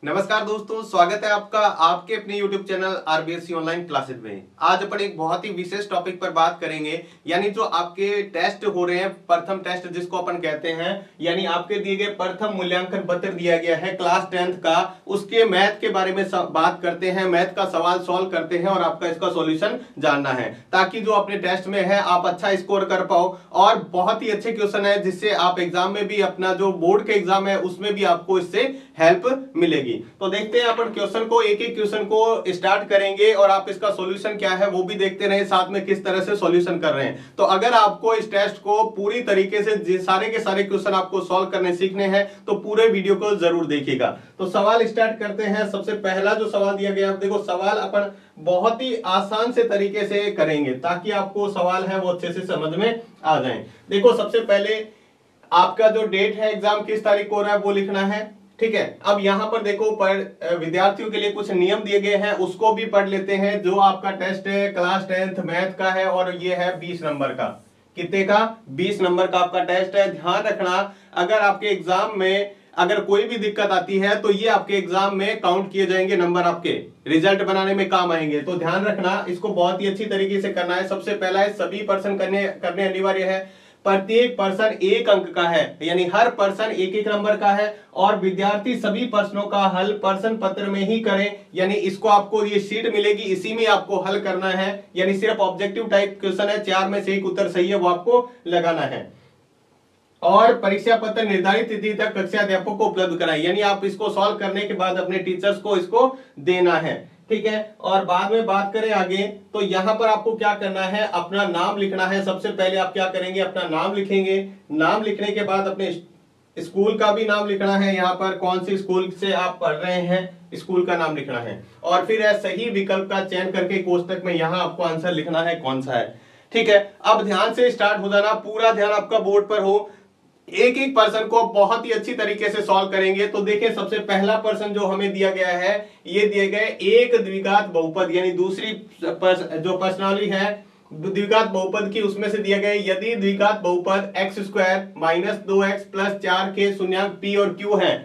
नमस्कार दोस्तों, स्वागत है आपका आपके अपने YouTube channel RBSC online classes में। आज अपन एक बहुत ही विशेष टॉपिक पर बात करेंगे, यानी जो आपके टेस्ट हो रहे हैं, प्रथम टेस्ट जिसको अपन कहते हैं, यानी आपके दिए गए प्रथम मूल्यांकन पत्र दिया गया है क्लास 10th का, उसके मैथ के बारे में बात करते हैं, मैथ का सवाल सॉल्व करते हैं और आपका इसका सॉल्यूशन जानना है, ताकि जो अपने टेस्ट में है आप अच्छा स्कोर कर पाओ। और बहुत ही अच्छे क्वेश्चन है जिससे आप एग्जाम में भी, अपना जो बोर्ड के एग्जाम है उसमें भी आपको इससे हेल्प मिलेगी। तो देखते हैं अपन क्वेश्चन को, एक एक क्वेश्चन को स्टार्ट करेंगे और आप इसका सॉल्यूशन क्या है वो भी देखते रहे, साथ में किस तरह से सॉल्यूशन कर रहे हैं। तो अगर आपको इस टेस्ट को पूरी तरीके से सारे के सारे क्वेश्चन आपको सॉल्व करने सीखने हैं तो पूरे वीडियो को जरूर देखिएगा। तो सवाल स्टार्ट करते हैं। सबसे पहला जो सवाल दिया गया है, देखो सवाल अपन बहुत ही आसान से तरीके से करेंगे ताकि आपको सवाल है वो अच्छे से समझ में आ जाए। देखो सबसे पहले आपका जो डेट है एग्जाम किस तारीख को हो रहा है वो लिखना है, ठीक है। अब यहां पर देखो विद्यार्थियों के लिए कुछ नियम दिए गए हैं, उसको भी पढ़ लेते हैं। जो आपका टेस्ट है क्लास 10th मैथ का है और ये है 20 नंबर का। कितने का? 20 नंबर का आपका टेस्ट है। ध्यान रखना, अगर आपके एग्जाम में अगर कोई भी दिक्कत आती है तो ये आपके एग्जाम में काउंट किए जाएंगे, नंबर आपके रिजल्ट बनाने में काम आएंगे। तो ध्यान रखना, इसको बहुत ही अच्छी तरीके से करना है। सबसे पहला है, सभी पर्सन करने अनिवार्य है। प्रत्येक पर्सन एक अंक का है, यानी हर पर्सन एक एक नंबर का है। और विद्यार्थी सभी प्रश्नों का हल प्रश्न पत्र में ही करें, यानी इसको आपको ये शीट मिलेगी, इसी में आपको हल करना है। यानी सिर्फ ऑब्जेक्टिव टाइप क्वेश्चन है, 4 में से एक उत्तर सही है वो आपको लगाना है। और परीक्षा पत्र निर्धारित तिथि तक कक्षा अध्यापक को उपलब्ध कराएं, यानी आप इसको सॉल्व करने के बाद अपने टीचर्स को इसको देना है, ठीक है। और बाद में बात करें आगे, तो यहां पर आपको क्या करना है, अपना नाम लिखना है। सबसे पहले आप क्या करेंगे, अपना नाम लिखेंगे। नाम लिखने के बाद अपने स्कूल का भी नाम लिखना है, यहाँ पर कौन सी स्कूल से आप पढ़ रहे हैं स्कूल का नाम लिखना है। और फिर सही विकल्प का चयन करके कोष्टक में यहाँ आपको आंसर लिखना है कौन सा है, ठीक है। अब ध्यान से स्टार्ट हो जाना, पूरा ध्यान आपका बोर्ड पर हो। एक एक पर्सन को बहुत ही अच्छी तरीके से सॉल्व करेंगे। तो देखिए सबसे पहला पर्सन जो हमें दिया गया है, ये दिए गए एक द्विघात बहुपद, यानी दूसरी जो प्रश्नावली है द्विघात बहुपद की, उसमें से दिया गया यदि द्विघात बहुपद x² - 2x + 4 के शून्यांक p और q है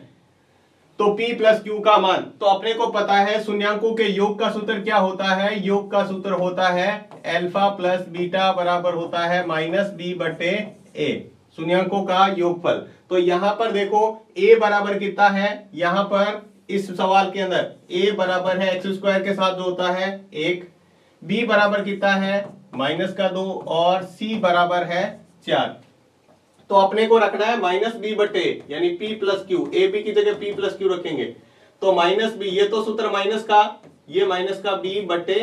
तो p + q का मान। तो अपने को पता है शून्यांकों के योग का सूत्र क्या होता है, योग का सूत्र होता है अल्फा + बीटा बराबर होता है -b/a, शून्यांकों का योगफल। तो यहां पर देखो a बराबर कितना है, यहां पर इस सवाल के अंदर a बराबर है x² के साथ जो होता है 1, b बराबर कितना है -2 और c बराबर है 4। तो अपने को रखना है -b/a, यानी p + q, a b की जगह p + q रखेंगे। तो -b, ये तो सूत्र माइनस का, ये माइनस का b/a,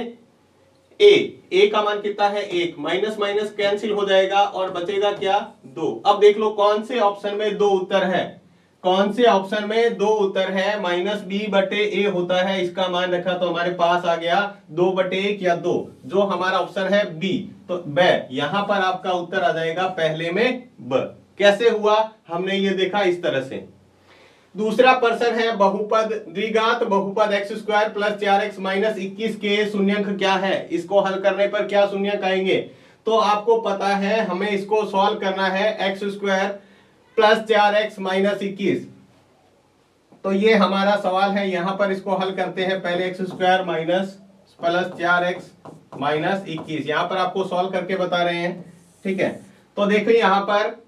a का मान कितना है 1, माइनस माइनस कैंसिल हो जाएगा और बचेगा क्या 2। अब देख लो कौन से ऑप्शन में 2 उत्तर है, कौन से ऑप्शन में 2 उत्तर है, -b/a होता है, इसका मान रखा तो हमारे पास आ गया 2/1 या 2, जो हमारा ऑप्शन है बी। तो ब, यहां पर आपका उत्तर आ जाएगा पहले में ब। कैसे हुआ, हमने ये देखा इस तरह से। दूसरा पर्सन है बहुपद, द्विघात बहुपद x² + 4x - 21 के शून्यांक क्या है, इसको हल करने पर क्या शून्यांक आएंगे। तो आपको पता है हमें इसको सॉल्व करना है x² + 4x - 21। तो ये हमारा सवाल है, यहां पर इसको हल करते हैं। पहले x² + 4x - 21, यहां पर आपको सॉल्व करके बता रहे हैं, ठीक है। तो देखो यहां पर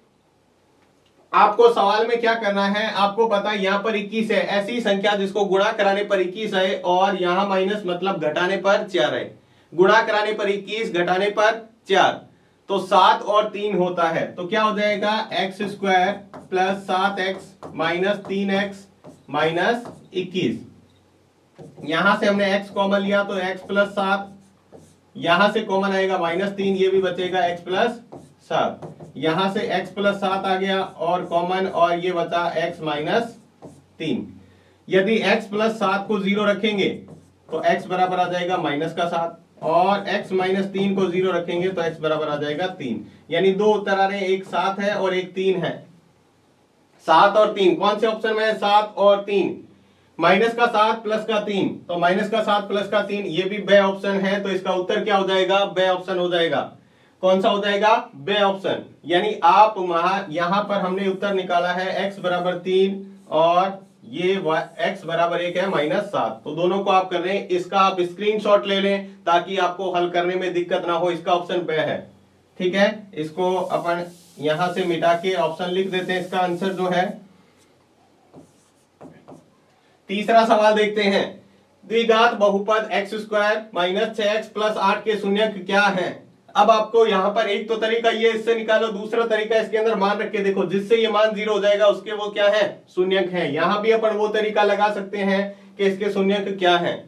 आपको सवाल में क्या करना है, आपको पता है यहां पर 21 है, ऐसी संख्या जिसको गुणा कराने पर 21 है और यहां माइनस मतलब घटाने पर 4 है। गुणा कराने पर 21, घटाने पर 4, तो 7 और 3 होता है। तो क्या हो जाएगा x² + 7x - 3x - 21। यहां से हमने x कॉमन लिया तो x + 7, यहां से कॉमन आएगा -3, ये भी बचेगा x + 7, यहां से x + 7 आ गया और कॉमन, और ये बचा x - 3। यदि x + 7 को 0 रखेंगे तो x बराबर आ जाएगा -7, और x - 3 को 0 रखेंगे तो x बराबर आ जाएगा 3। यानी 2 उत्तर आ रहे हैं, एक 7 है और एक 3 है। 7 और 3 कौन से ऑप्शन में है, 7 और 3, -7 + 3, तो -7 + 3 ये भी ब ऑप्शन है। तो इसका उत्तर क्या हो जाएगा, ब ऑप्शन हो जाएगा। कौन सा हो जाएगा, ब ऑप्शन। यानी आप यहां पर हमने उत्तर निकाला है x बराबर 3 और ये x बराबर 1 है -7। तो दोनों को आप कर रहे हैं, इसका आप स्क्रीनशॉट ले लें ताकि आपको हल करने में दिक्कत ना हो। इसका ऑप्शन ब है, ठीक है। इसको अपन यहां से मिटा के ऑप्शन लिख देते हैं, इसका आंसर जो है। तीसरा सवाल देखते हैं, द्विघात बहुपद x² - 6x + 8 के शून्यक क्या है। अब आपको यहां पर एक तो तरीका ये इससे निकालो, दूसरा तरीका इसके अंदर मान रख के देखो, जिससे ये मान 0 हो जाएगा उसके वो क्या है, शून्यक है। यहां भी अपन वो तरीका लगा सकते हैं कि इसके शून्यक क्या है।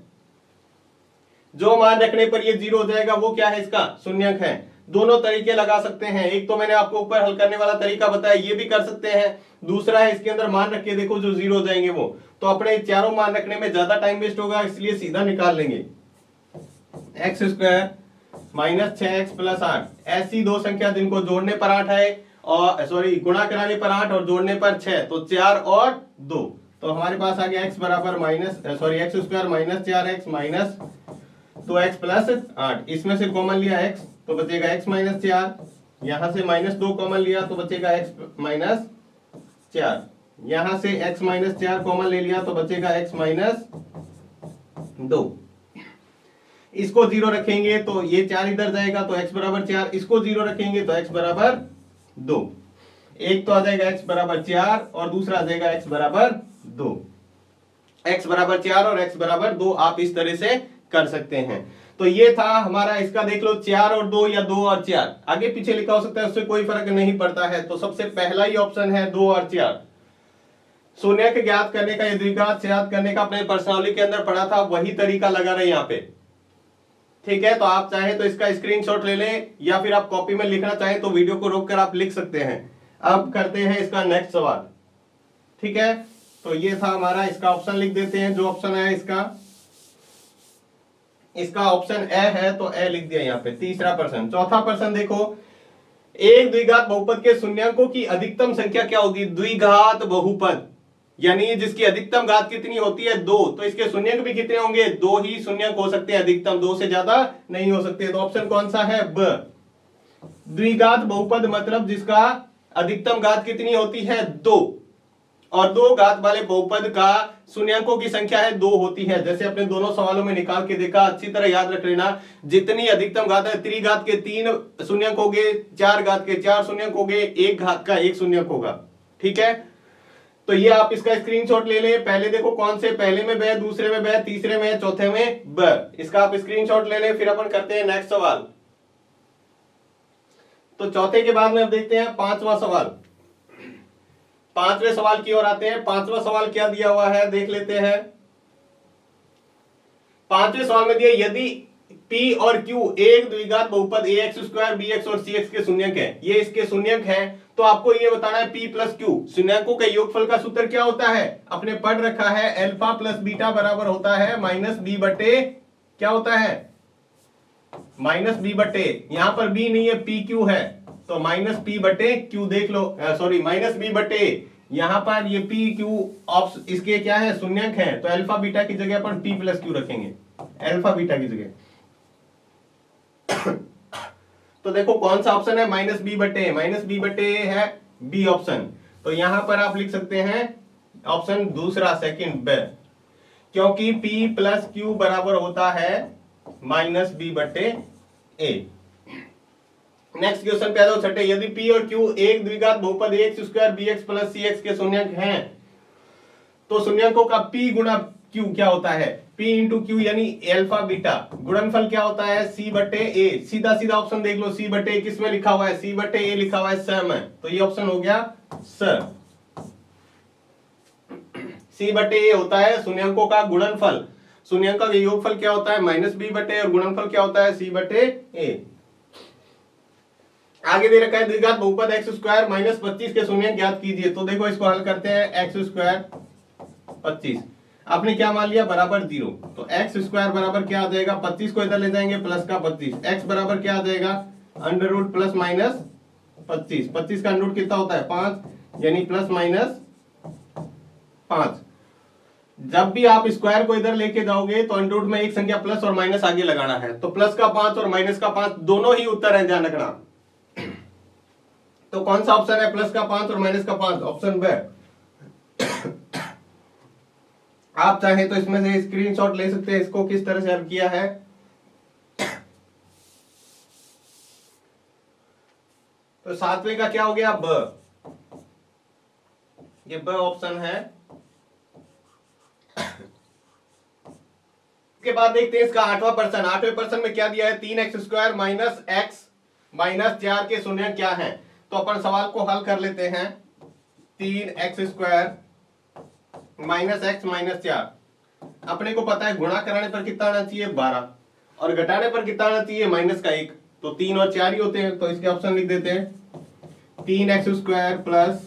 जो मान रखने पर ये 0 हो जाएगा वो क्या है, इसका शून्यक है। दोनों तरीके लगा सकते हैं। एक तो मैंने आपको ऊपर हल करने वाला तरीका बताया, ये भी कर सकते हैं। दूसरा है इसके अंदर मान रख के देखो, जो 0 हो जाएंगे वो। तो अपने चारों मान रखने में ज्यादा टाइम वेस्ट होगा, इसलिए सीधा निकाल लेंगे। x² - 6x + 8 ऐसी दो संख्या जिनको जोड़ने पर 8 है, और सॉरी गुणा कराने पर 8 और जोड़ने पर 6, तो 4 और 2। तो हमारे पास आ गया x बराबर x² - 4x - 2x + 8। इसमें से कॉमन लिया x तो बचेगा x - 4। यहां से -2 कॉमन लिया तो बचेगा x - 4। यहां से x - 4 कॉमन ले लिया तो बचेगा x - 2। इसको 0 रखेंगे तो ये 4 इधर जाएगा तो x बराबर 4। इसको 0 रखेंगे तो x बराबर 2। एक तो आ जाएगा x बराबर 4 और दूसरा आ जाएगा x बराबर 2। x बराबर 4 और x बराबर 2 आप इस तरह से कर सकते हैं। तो ये था हमारा, इसका देख लो 4 और 2 या 2 और 4 आगे पीछे लिखा हो सकता है, उससे कोई फर्क नहीं पड़ता है। तो सबसे पहला ही ऑप्शन है 2 और 4। शून्यक ज्ञात करने का, द्विघात ज्ञात करने का अपने प्रश्नावली के अंदर पढ़ा था, वही तरीका लगा रहे यहाँ पे, ठीक है। तो आप चाहे तो इसका स्क्रीनशॉट ले लें या फिर आप कॉपी में लिखना चाहें तो वीडियो को रोककर आप लिख सकते हैं। अब करते हैं इसका नेक्स्ट सवाल, ठीक है। तो ये था हमारा, इसका ऑप्शन लिख देते हैं। जो ऑप्शन है इसका ऑप्शन ए है तो ए लिख दिया यहाँ पे। तीसरा प्रश्न, चौथा प्रश्न देखो, एक द्विघात बहुपद के शून्यकों की अधिकतम संख्या क्या होगी। द्विघात बहुपद यानी जिसकी अधिकतम घात कितनी होती है, 2, तो इसके शून्यक भी कितने होंगे, 2 ही शून्यक हो सकते हैं अधिकतम, 2 से ज्यादा नहीं हो सकते। तो ऑप्शन कौन सा है, ब। द्विघात बहुपद मतलब जिसका अधिकतम घात कितनी होती है, 2, और 2 घात वाले बहुपद का शून्यकों की संख्या है 2 होती है। जैसे अपने दोनों सवालों में निकाल के देखा, अच्छी तरह याद रख लेना। जितनी अधिकतम घात है, त्रिघात के 3 शून्यक हो गए, 4 घात के 4 शून्यक हो गए, 1 घात का 1 शून्यक होगा, ठीक है। तो ये आप इसका स्क्रीनशॉट ले लें। पहले देखो कौन से, पहले में ब, दूसरे में ब, तीसरे में, चौथे में ब। इसका आप स्क्रीनशॉट ले लें। फिर अपन करते हैं नेक्स्ट सवाल। तो चौथे के बाद में अब देखते हैं पांचवा सवाल। पांचवें सवाल की ओर आते हैं। पांचवा सवाल क्या दिया हुआ है देख लेते हैं। पांचवें सवाल में दिया, यदि P और Q एक द्विघात बहुपद ax², bx और cx के शून्यक है, ये इसके शून्यक है, तो आपको ये बताना है P + Q शून्यकों के योगफल का सूत्र क्या होता है। अपने पढ़ रखा है, अल्फा + बीटा बराबर होता है -b बटे, क्या होता है, -b बटे, यहां पर b नहीं है, PQ है, तो -p बटे q देख लो, सॉरी -b बटे, यहां पर ये PQ इसके क्या है, शून्यक है। तो अल्फा बीटा की जगह अपन P + Q रखेंगे, अल्फा बीटा की जगह। तो देखो कौन सा ऑप्शन है, -b बटे है बी ऑप्शन। तो यहां पर आप लिख सकते हैं ऑप्शन दूसरा, सेकंड ब, क्योंकि P + Q बराबर होता है -b बटे a। नेक्स्ट क्वेश्चन पे आ जाओ छठे, यदि P और Q एक द्विघात बहुपद ax² bx + cx के शून्यक हैं, तो शून्यकों का P गुणा Q क्या होता है, P × Q यानी अल्फा बीटा, गुणनफल क्या होता है, C बटे A। सीधा सीधा ऑप्शन देख लो, C बटे A किस में लिखा हुआ है, C बटे A लिखा हुआ है स में, तो ये ऑप्शन हो गया स। C बटे A होता है शून्यकों का गुणनफल। शून्यकों का योगफल क्या होता है, -b बटे, और गुणनफल क्या होता है, C बटे A। आगे दे रखा है द्विघात बहुपद x² - 25 के शून्यक ज्ञात कीजिए। तो देखो इसको हल करते हैं, x² 25 आपने क्या मान लिया, बराबर 0। तो x² बराबर क्या आ जाएगा, 25 को इधर ले जाएंगे, प्लस का 25, x बराबर क्या आ जाएगा, √ प्लस माइनस 25। 25 का अंडर कितना होता है, 5, यानी +-5। जब भी आप स्क्वायर को इधर लेके जाओगे तो अंडर में एक संख्या प्लस और माइनस आगे लगाना है। तो प्लस का 5 और माइनस का 5 दोनों ही उत्तर है, ध्यान रखना। तो कौन सा ऑप्शन है, प्लस का 5 और माइनस का 5, ऑप्शन ब। आप चाहें तो इसमें से स्क्रीनशॉट ले सकते हैं इसको किस तरह से हल किया है। तो सातवें का क्या हो गया, ब, ये ब ऑप्शन है। इसके बाद देखते हैं इसका आठवां प्रश्न। आठवें प्रश्न में क्या दिया है, 3x² माइनस एक्स माइनस 4 के शून्य क्या है। तो अपन सवाल को हल कर लेते हैं। 3x² माइनस एक्स माइनस 4, अपने को पता है गुणा कराने पर कितना आना चाहिए 12, और घटाने पर कितना आना चाहिए माइनस का 1। तो 3 और 4 ही होते हैं, तो इसके ऑप्शन लिख देते हैं 3x² प्लस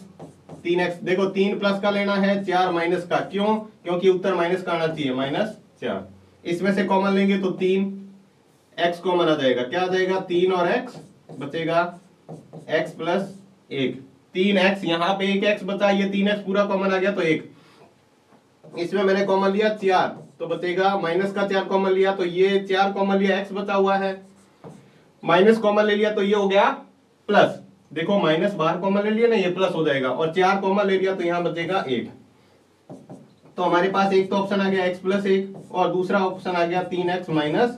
3x। देखो 3 प्लस का लेना है, 4 माइनस का, क्यों, क्योंकि उत्तर माइनस का आना चाहिए, -4। इसमें से कॉमन लेंगे तो 3x कॉमन आ जाएगा, क्या आ जाएगा 3 और x बचेगा x प्लस 1। 3x, यहाँ पे 1x बचा, ये 3x पूरा कॉमन आ गया तो 1। इसमें मैंने कॉमन लिया 4, तो बचेगा माइनस का 4 कॉमन लिया, तो ये 4 कॉमन लिया, x बचा हुआ है, माइनस कॉमन ले लिया तो ये हो गया प्लस। देखो माइनस बाहर कॉमन ले लिया ना, ये प्लस हो जाएगा, और 4 कॉमन ले लिया तो यहाँ बचेगा 1। तो हमारे पास एक तो ऑप्शन आ गया x प्लस 1, और दूसरा ऑप्शन आ गया 3x माइनस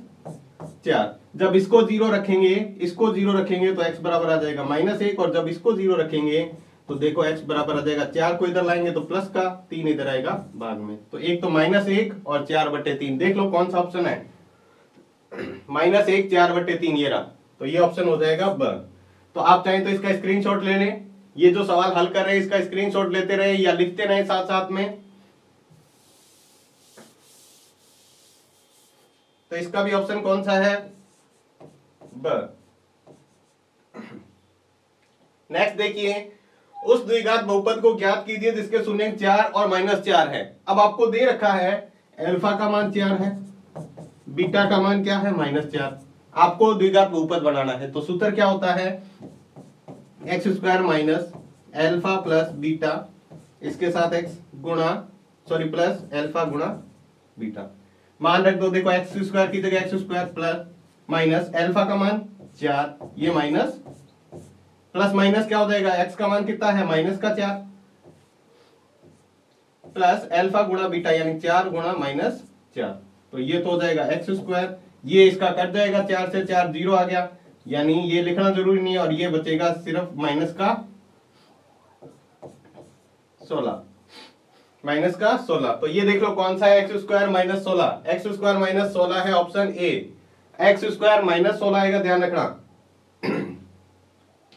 4। जब इसको 0 रखेंगे, इसको 0 रखेंगे तो x बराबर आ जाएगा -1, और जब इसको 0 रखेंगे तो देखो x बराबर आ जाएगा, 4 को इधर लाएंगे तो प्लस का, 3 इधर आएगा भाग में, तो एक तो -1 और 4/3। देख लो कौन सा ऑप्शन है, -1 4/3 ये रहा, तो ये ऑप्शन हो जाएगा ब। तो आप चाहें तो इसका स्क्रीनशॉट ले लें, ये जो सवाल हल कर रहे हैं इसका स्क्रीनशॉट लेते रहे या लिखते रहे साथ साथ में। तो इसका भी ऑप्शन कौन सा है, ब। नेक्स्ट देखिए, उस द्विघात बहुपद को ज्ञात कीजिए जिसके शून्य 4 और -4 है। अब आपको दे रखा है अल्फा का मान 4 है, बीटा का मान क्या है -4। आपको द्विघात बहुपद बनाना है, तो सूत्र क्या होता है, x² minus alpha plus beta, इसके साथ x गुणा प्लस अल्फा गुणा बीटा। मान रख दो, देखो x² की जगह x² प्लस माइनस अल्फा का मान 4, ये माइनस प्लस माइनस क्या हो जाएगा, x का मान कितना है -4, प्लस अल्फा गुणा बीटा यानी 4 गुणा -4, तो ये तो हो जाएगा x², ये इसका कट जाएगा, 4 से 4 0 आ गया, यानी ये लिखना जरूरी नहीं है, और ये बचेगा सिर्फ -16। तो ये देख लो कौन सा है, x² -16, x² -16 है ऑप्शन ए, x² -16 आएगा, ध्यान रखना।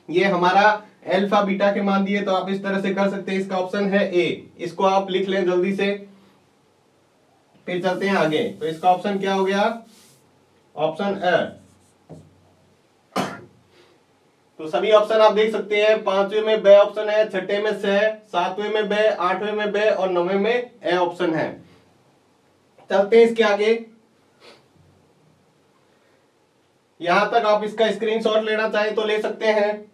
ये हमारा अल्फा बीटा के मान दिए, तो आप इस तरह से कर सकते हैं, इसका ऑप्शन है ए, इसको आप लिख लें जल्दी से, फिर चलते हैं आगे। तो इसका ऑप्शन क्या हो गया, ऑप्शन ए। तो सभी ऑप्शन आप देख सकते हैं, 5वें में ब ऑप्शन है, 6ठे में स, 7वें में ब, 8वें में ब, और 9वें में ए ऑप्शन है। चलते हैं इसके आगे, यहां तक आप इसका स्क्रीनशॉट लेना चाहें तो ले सकते हैं।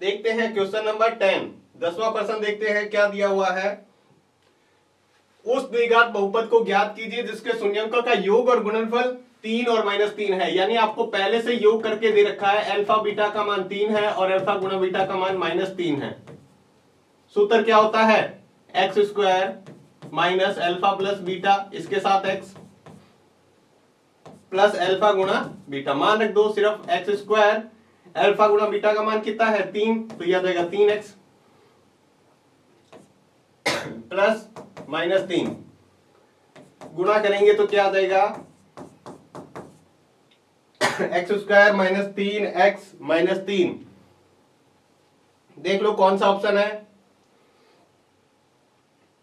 देखते हैं क्वेश्चन नंबर 10, 10वां प्रश्न देखते हैं क्या दिया हुआ है। उस द्विघात बहुपद को ज्ञात कीजिए जिसके शून्यंकों का योग और गुणनफल 3 और -3 है। यानी आपको पहले से योग करके दे रखा है, अल्फा बीटा का मान 3 है और अल्फा गुणा बीटा का मान -3 है। सूत्र क्या होता है, x² minus alpha plus beta, इसके साथ x प्लस अल्फा गुणा बीटा। मान रख दो सिर्फ x², अल्फा गुणा बीटा का मान कितना है 3, तो यह आ जाएगा 3x प्लस -3, गुणा करेंगे तो क्या आ जाएगा, x² माइनस 3x -3। देख लो कौन सा ऑप्शन है,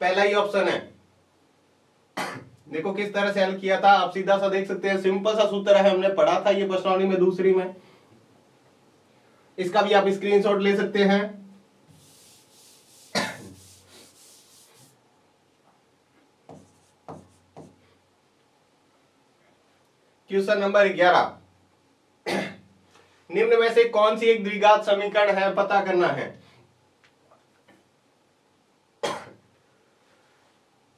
पहला ही ऑप्शन है। देखो किस तरह से हल किया था, आप सीधा सा देख सकते हैं, सिंपल सा सूत्र है, हमने पढ़ा था ये प्रश्नावली में दूसरी में। इसका भी आप स्क्रीनशॉट ले सकते हैं। क्वेश्चन नंबर 11, निम्न में से कौन सी एक द्विघात समीकरण है, पता करना है।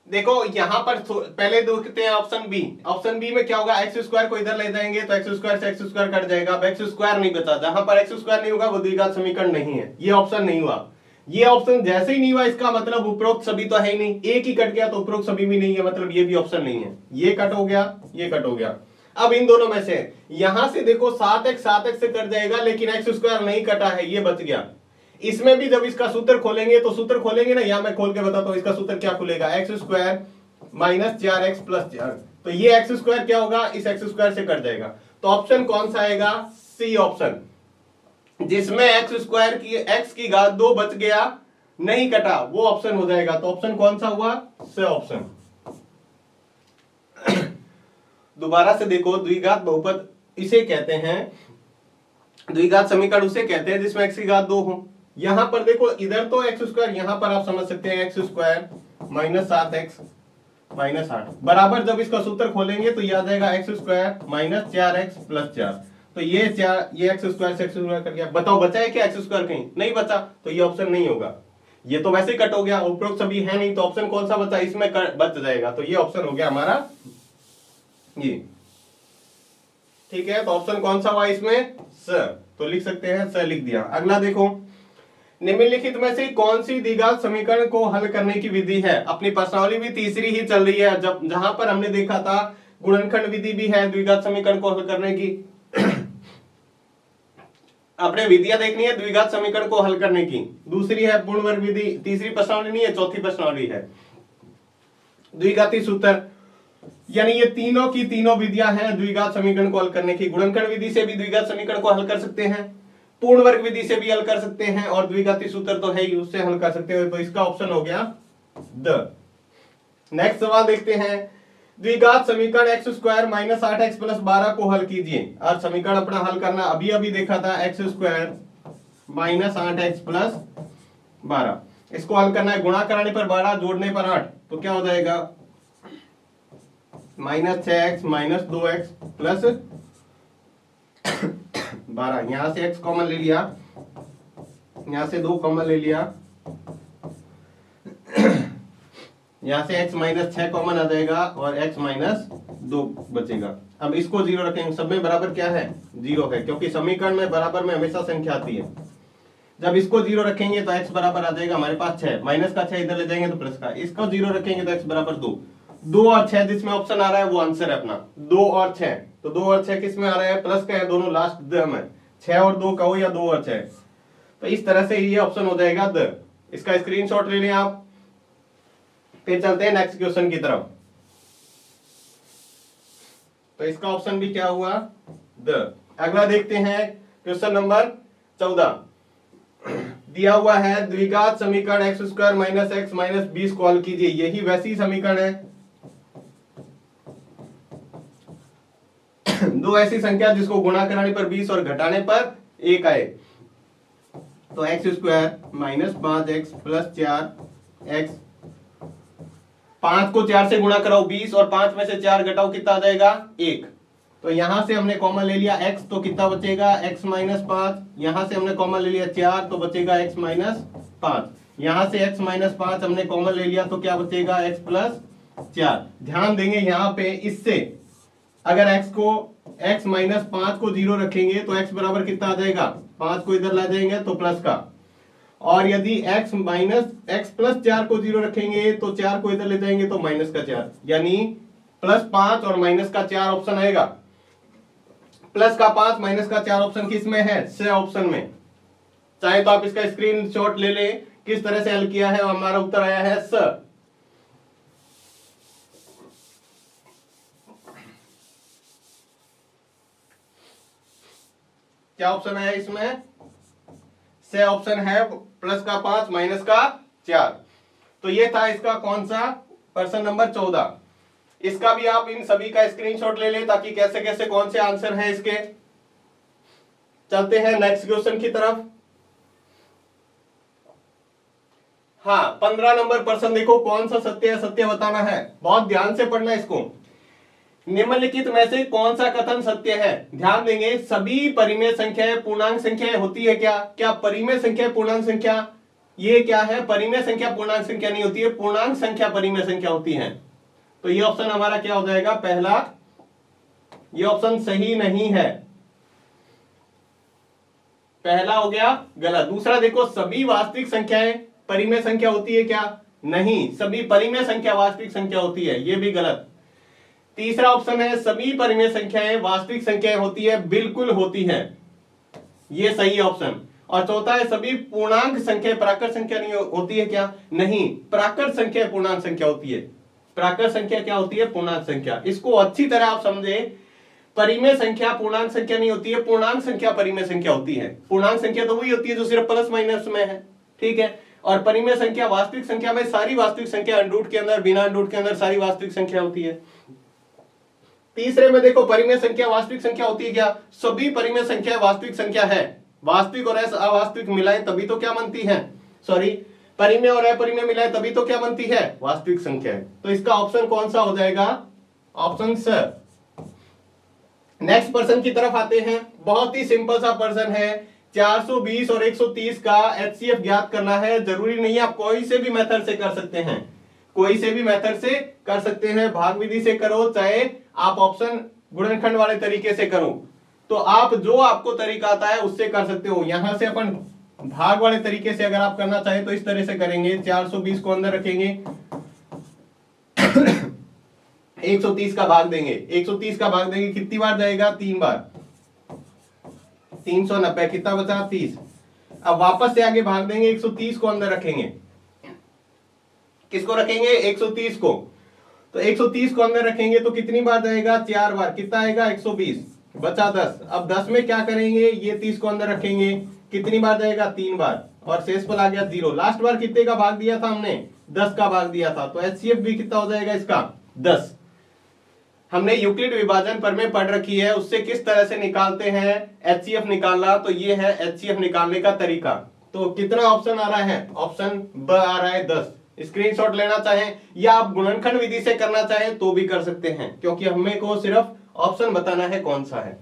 देखो यहाँ पर पहले देखते हैं ऑप्शन बी। ऑप्शन बी में क्या होगा, एक्स स्क्वायर को इधर ले जाएंगे तो एक्स स्क्वायर से एक्स स्क्वायर कट जाएगा, अब एक्स स्क्वायर नहीं बचा, जहां पर एक्स स्क्वायर नहीं होगा वो द्विघात समीकरण नहीं है, ये ऑप्शन नहीं हुआ। ये ऑप्शन जैसे ही नहीं हुआ इसका मतलब उपरोक्त सभी तो है ही नहीं, एक ही कट गया तो उपरोक्त सभी भी नहीं है, मतलब ये भी ऑप्शन नहीं है। ये कट हो गया, ये कट हो गया। अब इन दोनों में से यहां से देखो 7x से कट जाएगा, लेकिन एक्स स्क्वायर नहीं कटा है, ये बच गया। इसमें भी जब इसका सूत्र खोलेंगे तो सूत्र खोलेंगे ना, यहां मैं खोल के बताता हूं इसका सूत्र क्या खुलेगा, x square minus 4x plus 4। तो ये एक्स स्क्वायर क्या होगा, इस एक्स स्क्वायर से कट जाएगा। तो ऑप्शन कौन सा आएगा, सी ऑप्शन, जिसमें एक्स स्क्वायर की एक्स की घात 2 बच गया, नहीं कटा, वो ऑप्शन हो जाएगा। तो ऑप्शन कौन सा हुआ, सी ऑप्शन। दोबारा से देखो, द्विघात बहुपद इसे कहते हैं, द्विघात समीकरण उसे कहते हैं जिसमें एक्स की घात 2 हो। यहां पर देखो इधर तो एक्स स्क्वायर, यहां पर आप समझ सकते हैं x square minus 7x minus 8 बराबर, जब इसका सूत्र खोलेंगे तो याद आएगा x square minus 4x plus 4। तो ये एक्स स्क्वायर से एक्स स्क्वायर कर गया, बताओ बचा है क्या एक्स स्क्वायर, कहीं नहीं बचा, तो ये ऑप्शन नहीं होगा। ये तो वैसे ही कट हो गया, उपरोक्त सभी है नहीं, तो ऑप्शन कौन सा बचा, इसमें बच जाएगा, तो ये ऑप्शन हो गया हमारा ये। ठीक है, तो ऑप्शन कौन सा हुआ इसमें, स। तो लिख सकते हैं स, लिख दिया। अगला देखो, निम्नलिखित में से कौन सी द्विघात समीकरण को हल करने की विधि है। अपनी प्रश्नावली भी तीसरी ही चल रही है, जब जहां पर हमने देखा था गुणनखंड विधि भी है द्विघात समीकरण को हल करने की। अपने विधियां देखनी है द्विघात समीकरण को हल करने की। दूसरी है पूर्ण वर्ग विधि, तीसरी प्रश्नावली नहीं है, चौथी प्रश्नावली है द्विघाती सूत्र। यानी ये तीनों की तीनों विधियां हैं द्विघात समीकरण को हल करने की। गुणनखंड विधि से भी द्विघात समीकरण को हल कर सकते हैं, पूर्ण वर्ग विधि से भी हल कर सकते हैं, और द्विघाती सूत्र तो है ही, उससे हल कर सकते हैं। तो इसका ऑप्शन हो गया द। नेक्स्ट सवाल देखते हैं, द्विघात समीकरण x square minus 8x plus 12 को हल कीजिए। आज समीकरण अपना हल करना अभी अभी देखा था, x square minus 8x plus 12, इसको हल करना है। गुणा कराने पर 12, जोड़ने पर 8, तो क्या हो जाएगा minus 6x minus 2x plus 12। यहां से x कॉमन ले लिया, यहां से 2 कॉमन ले लिया, यहां से x माइनस 6 कॉमन आ जाएगा और x माइनस 2 बचेगा। अब इसको 0 रखेंगे, सब में बराबर क्या है, 0 है, क्योंकि समीकरण में बराबर में हमेशा संख्या आती है। जब इसको 0 रखेंगे तो x बराबर आ जाएगा हमारे पास 6, माइनस का 6 इधर ले जाएंगे तो प्लस का, इसको 0 रखेंगे तो x बराबर 2। 2 और 6 जिसमें ऑप्शन आ रहा है वो आंसर है अपना, 2 और 6। तो 2 और 6 किस में आ रहा है, प्लस का है, दोनों लास्ट द में, 6 और 2 कहो या 2 और 6। तो इस तरह से ये ऑप्शन हो जाएगा द। इसका स्क्रीनशॉट ले लें आप। फिर चलते हैं नेक्स्ट क्वेश्चन की तरफ। तो इसका ऑप्शन भी क्या हुआ, द। अगला देखते हैं क्वेश्चन नंबर 14। दिया हुआ है द्विघात समीकरण x square minus x minus 20 को हल कीजिए। यही वैसी समीकरण है, दो ऐसी संख्या जिसको गुणा कराने पर 20 और घटाने पर 1 आए। तो x square minus 5x plus 4x, 5 को 4 से गुणा कराओ 20 और 5 में से 4 घटाओ, कितना आ जाएगा 1। तो यहां से हमने कॉमन ले लिया x, तो कितना बचेगा x माइनस 5। यहां से हमने कॉमन ले लिया 4, तो बचेगा x माइनस 5। यहां से x माइनस 5 हमने कॉमन ले लिया, तो क्या बचेगा x प्लस 4। ध्यान देंगे यहाँ पे, इससे अगर x माइनस 5 को 0 रखेंगे तो x बराबर कितना आ जाएगा, 5 को इधर ला जाएंगे तो प्लस का, और यदि x प्लस 4 को 0 रखेंगे तो 4 को इधर ले जाएंगे तो माइनस का 4, यानी प्लस 5 और माइनस का 4 ऑप्शन आएगा। प्लस का 5 माइनस का 4 ऑप्शन किस में है, स ऑप्शन में। चाहे तो आप इसका स्क्रीनशॉट ले लें किस तरह से हल किया है, हमारा उत्तर आया है स। क्या ऑप्शन है इसमें, से ऑप्शन है, प्लस का 5 माइनस का 4। तो ये था इसका कौन सा, प्रश्न नंबर 14। इसका भी आप इन सभी का स्क्रीनशॉट ले लें ताकि कैसे कैसे कौन से आंसर हैं इसके। चलते हैं नेक्स्ट क्वेश्चन की तरफ। हाँ, 15 नंबर प्रश्न देखो, कौन सा सत्य है, सत्य बताना है, बहुत ध्यान से पढ़ना इसको। निम्नलिखित में से कौन सा कथन सत्य है। ध्यान देंगे, सभी परिमेय संख्याएं पूर्णांक संख्याएं होती है क्या, क्या परिमेय संख्या पूर्णांक संख्या, ये क्या है, परिमेय संख्या पूर्णांक संख्या नहीं होती है, पूर्णांक संख्या परिमेय संख्या होती है। तो ये ऑप्शन हमारा क्या हो जाएगा, पहला, ये ऑप्शन सही नहीं है, पहला हो गया गलत। दूसरा देखो, सभी वास्तविक संख्याएं परिमेय संख्या होती है क्या, नहीं, सभी परिमेय संख्या वास्तविक संख्या होती है, ये भी गलत। तीसरा ऑप्शन है, सभी परिमेय संख्याएं वास्तविक संख्याएं होती है, बिल्कुल होती है, ये सही ऑप्शन। और चौथा है, सभी पूर्णांक संख्या प्राकृत संख्या नहीं होती है क्या, नहीं, प्राकृत संख्या पूर्णांक संख्या होती है। प्राकृत संख्या क्या होती है, पूर्णांक संख्या। इसको अच्छी तरह आप समझे, परिमेय संख्या पूर्णांक संख्या नहीं होती है, पूर्णांक संख्या परिमेय संख्या होती है। पूर्णांक संख्या तो वही होती है जो सिर्फ प्लस माइनस में है, ठीक है। और परिमेय संख्या वास्तविक संख्या में सारी वास्तविक संख्या अंडरूट के अंदर, बिना अंडरूट के अंदर सारी वास्तविक संख्या होती है। तीसरे में देखो, परिमेय संख्या वास्तविक संख्या होती है क्या, सभी परिमेय संख्या वास्तविक संख्या है। वास्तविक और अवास्तविक मिलाए तभी तो क्या बनती है, सॉरी, परिमेय और अपरिमेय मिलाए तभी तो क्या बनती है, वास्तविक संख्या। तो इसका ऑप्शन कौन सा हो जाएगा, ऑप्शन स। नेक्स्ट पर्सन की तरफ आते हैं। बहुत ही सिंपल सा पर्सन है, 420 और 130 का एचसीएफ ज्ञात करना है। जरूरी नहीं है, आप कोई से भी मेथड से कर सकते हैं, कोई से भी मेथड से कर सकते हैं, भाग विधि से करो, चाहे आप ऑप्शन गुणनखंड वाले तरीके से करो। तो आप जो आपको तरीका आता है उससे कर सकते हो। यहां से अपन भाग वाले तरीके से अगर आप करना चाहे तो इस तरह से करेंगे, 420 को अंदर रखेंगे 130 का भाग देंगे, 130 का भाग देंगे, कितनी बार जाएगा, 3 बार, 390, कितना बचा, 30। अब वापस से आगे भाग देंगे, 130 को अंदर रखेंगे, किसको रखेंगे, 130 को। तो 130 को अंदर रखेंगे तो कितनी बार जाएगा, 4 बार, कितना आएगा, 120, बचा 10। अब 10 में क्या करेंगे, ये 30 को अंदर रखेंगे, कितनी बार जाएगा, 3 बार, और शेषफल आ गया 0। लास्ट बार कितने का भाग दिया था हमने, 10 का भाग दिया था। तो एचसीएफ भी कितना हो जाएगा इसका, 10। हमने यूक्लिड विभाजन पर में पढ़ रखी है, उससे किस तरह से निकालते हैं एचसीएफ निकालना। तो ये है एचसीएफ निकालने का तरीका। तो कितना ऑप्शन आ रहा है, ऑप्शन ब आ रहा है 10। स्क्रीनशॉट लेना चाहें या आप गुणनखंड विधि से करना चाहें तो भी कर सकते हैं, क्योंकि हमें को सिर्फ ऑप्शन बताना है कौन सा है।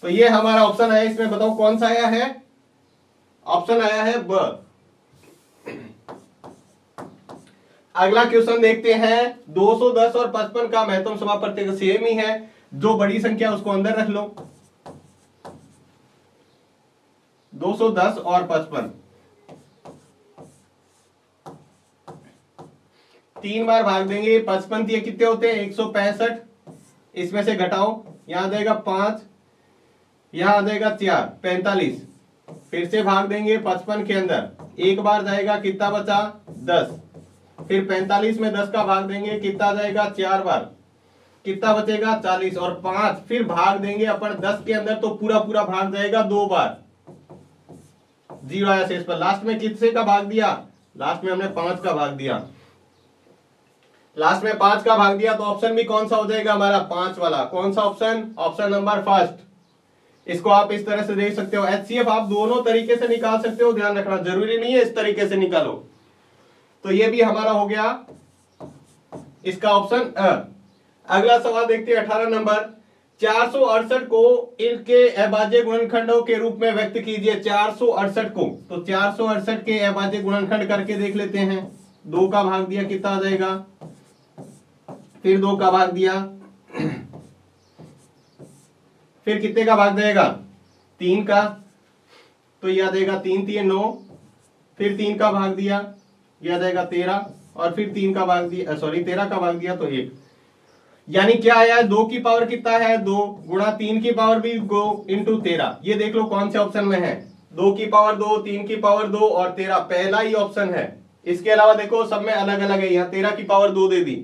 तो ये हमारा ऑप्शन है, इसमें बताओ कौन सा आया है, ऑप्शन आया है ब। अगला क्वेश्चन देखते हैं। 210 और 55 का महत्तम समापवर्तक सेम ही है, जो बड़ी संख्या उसको अंदर रख लो। 210 और 55 3 बार भाग देंगे। 55 ये कितने होते हैं, 165, इसमें से घटाओ, यहां आ जाएगा 5, यहां आ जाएगा 4, 45। फिर से भाग देंगे 55 के अंदर, एक बार जाएगा, कितना बचा, 10। फिर 45 में 10 का भाग देंगे, कितना जाएगा, 4 बार, कितना बचेगा, 40, और 5 फिर भाग देंगे अपन 10 के अंदर, तो पूरा पूरा भाग जाएगा 2 बार, 0 आया शेष पर। लास्ट में कितने का भाग दिया, लास्ट में हमने 5 का भाग दिया, लास्ट में 5 का भाग दिया। तो ऑप्शन भी कौन सा हो जाएगा हमारा, 5 वाला। कौन सा ऑप्शन, ऑप्शन नंबर फर्स्ट। इसको आप इस तरह से देख सकते हो। एचसीएफ आप दोनों तरीके से निकाल सकते हो, ध्यान रखना, जरूरी नहीं है इस तरीके से निकालो। तो ये भी हमारा हो गया इसका ऑप्शन अ। अगला सवाल देखते हैं 18 नंबर। 468 को इनके अभाज्य गुणनखंडों के रूप में व्यक्त कीजिए। 468 को, तो 468 के अभाज्य गुणनखंड करके देख लेते हैं। 2 का भाग दिया, कितना आ जाएगा, फिर 2 का भाग दिया, फिर कितने का भाग जाएगा, 3 का, तो यह आ जाएगा 3 3 9, फिर 3 का भाग दिया, यह आ जाएगा 13, और फिर 3 का भाग दिया, सॉरी 13 का भाग दिया तो 1। यानी क्या आया, 2 की पावर कितना है, 2 गुणा 3 की पावर भी 2 इंटू 13। ये देख लो कौन से ऑप्शन में है, 2 की पावर 2, 3 की पावर 2 और 13, पहला ही ऑप्शन है। इसके अलावा देखो सब में अलग अलग है, यहाँ 13 की पावर 2 दे दी,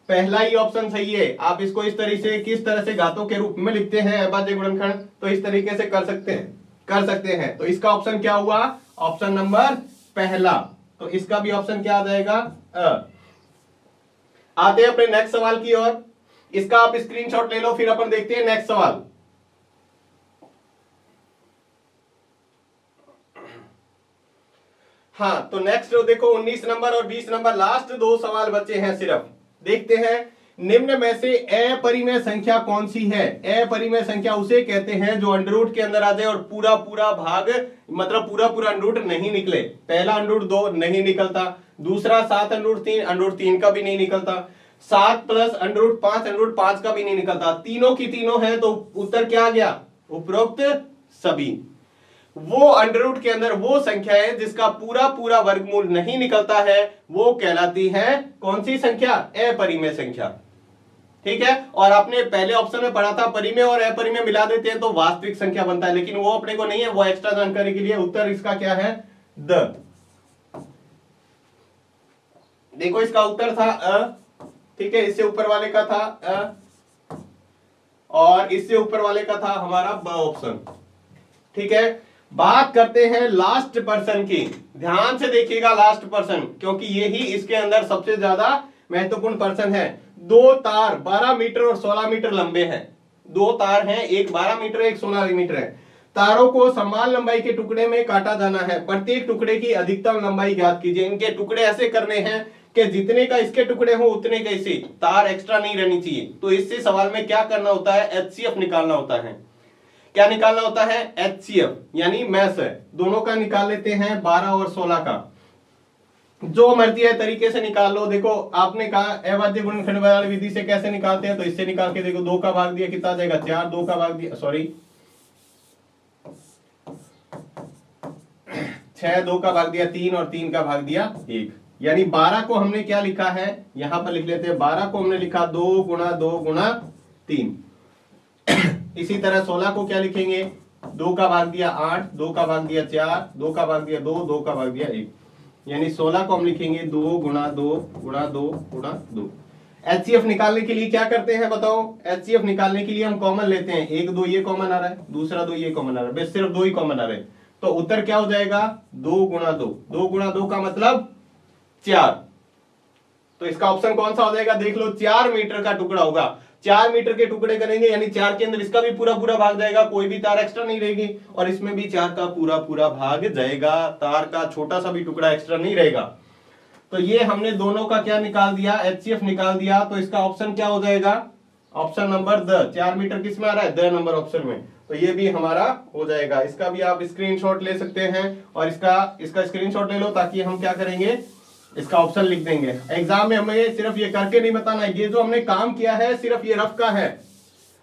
पहला ही ऑप्शन सही है। आप इसको इस तरह से, किस तरह से घातों के रूप में लिखते हैं अभाज्य गुणनखंड, तो इस तरीके से कर सकते हैं। तो इसका ऑप्शन क्या हुआ, ऑप्शन नंबर पहला। तो इसका भी ऑप्शन क्या आ जाएगा, अ। आते हैं अपने नेक्स्ट सवाल की ओर। इसका आप स्क्रीनशॉट ले लो, फिर अपन देखते हैं नेक्स्ट सवाल। हाँ, तो नेक्स्ट देखो 19 नंबर और 20 नंबर, लास्ट 2 सवाल बचे हैं सिर्फ। देखते हैं निम्न में से अपरिमेय संख्या कौन सी है? अपरिमेय संख्या उसे कहते हैं जो अंडर रूट के अंदर आ जाए और पूरा पूरा भाग मतलब पूरा पूरा अंडर रूट नहीं निकले। पहला अंडर रूट 2 नहीं निकलता, दूसरा 7 अंडर रूट 3 का भी नहीं निकलता, 7 प्लस अंडर रूट 5 का भी नहीं निकलता। तीनों की तीनों है तो उत्तर क्या आ गया? उपरोक्त सभी। वो अंडर रूट के अंदर वो संख्या है जिसका पूरा पूरा वर्गमूल नहीं निकलता है, वो कहलाती है कौन सी संख्या? अपरिमेय संख्या। ठीक है। और आपने पहले ऑप्शन में पढ़ा था परिमेय और अपरिमेय मिला देते हैं तो वास्तविक संख्या बनता है, लेकिन वो अपने को नहीं है, वो एक्स्ट्रा जानकारी के लिए। उत्तर इसका क्या है? द। देखो इसका उत्तर था अ, ठीक है, इससे ऊपर वाले का था अ और इससे ऊपर वाले का था हमारा ब ऑप्शन। ठीक है। बात करते हैं लास्ट पर्सन की। ध्यान से देखिएगा लास्ट पर्सन, क्योंकि ये ही इसके अंदर सबसे ज्यादा महत्वपूर्ण पर्सन है। दो तार 12 मीटर और 16 मीटर लंबे हैं। दो तार हैं, एक 12 मीटर एक 16 मीटर है। तारों को समान लंबाई के टुकड़े में काटा जाना है। प्रत्येक टुकड़े की अधिकतम लंबाई ज्ञात कीजिए। इनके टुकड़े ऐसे करने हैं कि जितने का इसके टुकड़े हो उतने का इसे, तार एक्स्ट्रा नहीं रहनी चाहिए। तो इससे सवाल में क्या करना होता है? एचसीएफ निकालना होता है। क्या निकालना होता है? एचसीएफ यानी मैस है। दोनों का निकाल लेते हैं, 12 और 16 का। जो मर्जी है तरीके से निकाल लो। देखो आपने कहा अभाज्य गुणनखंड वाली विधि से कैसे निकालते हैं, तो इससे निकाल के देखो। 2 का भाग दिया कितना आ जाएगा? 4। 2 का भाग दिया 6, 2 का भाग दिया 3 और 3 का भाग दिया 1। यानी 12 को हमने क्या लिखा है, यहां पर लिख लेते हैं। 12 को हमने लिखा 2 गुणा 2 गुणा 3। इसी तरह 16 को क्या लिखेंगे? 2 का भाग दिया 8, 2 का भाग दिया 4, 2 का भाग दिया 2, 2 का भाग दिया 1। यानी 16 को हम लिखेंगे 2 गुणा 2 गुणा 2 गुणा 2। एचसीएफ निकालने के लिए क्या करते हैं बताओ? एचसीएफ निकालने के लिए हम कॉमन लेते हैं। 1 2 ये कॉमन आ रहा है, दूसरा 2 ये कॉमन आ रहा है, बस सिर्फ 2 ही कॉमन आ रहे हैं। तो उत्तर क्या हो जाएगा? 2 गुणा 2। 2 गुणा 2 का मतलब 4। तो इसका ऑप्शन कौन सा हो जाएगा? देख लो, 4 मीटर का टुकड़ा होगा। 4 मीटर के टुकड़े करेंगे यानी 4 के अंदर इसका भी पूरा पूरा भाग जाएगा, कोई भी तार एक्स्ट्रा नहीं रहेगी, और इसमें भी 4 का पूरा पूरा भाग जाएगा, तार का छोटा सा भी टुकड़ा एक्स्ट्रा नहीं रहेगा। तो ये हमने दोनों का क्या निकाल दिया? एचसीएफ निकाल दिया। तो इसका ऑप्शन क्या हो जाएगा? Option number the. 4 मीटर किस में आ रहा है? द नंबर ऑप्शन में। तो ये भी हमारा हो जाएगा। इसका भी आप स्क्रीनशॉट ले सकते हैं और इसका स्क्रीनशॉट ले लो, ताकि हम क्या करेंगे, इसका ऑप्शन लिख देंगे। एग्जाम में हमें सिर्फ ये करके नहीं बताना है, ये जो हमने काम किया है सिर्फ ये रफ का है।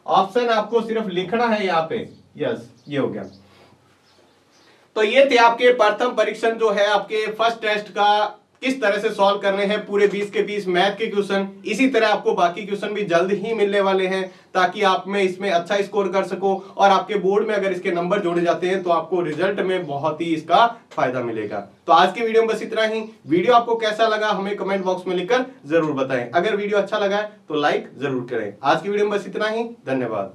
ऑप्शन आपको सिर्फ लिखना है यहाँ पे। यस, ये हो गया। तो ये थे आपके प्रथम परीक्षण जो है आपके फर्स्ट टेस्ट का, किस तरह से सॉल्व करने हैं पूरे 20 के 20 मैथ के क्वेश्चन। इसी तरह आपको बाकी क्वेश्चन भी जल्द ही मिलने वाले हैं, ताकि आप में इसमें अच्छा स्कोर कर सको, और आपके बोर्ड में अगर इसके नंबर जोड़े जाते हैं तो आपको रिजल्ट में बहुत ही इसका फायदा मिलेगा। तो आज की वीडियो में बस इतना ही। वीडियो आपको कैसा लगा हमें कमेंट बॉक्स में लिखकर जरूर बताएं। अगर वीडियो अच्छा लगा है तो लाइक जरूर करें। आज की वीडियो में बस इतना ही। धन्यवाद।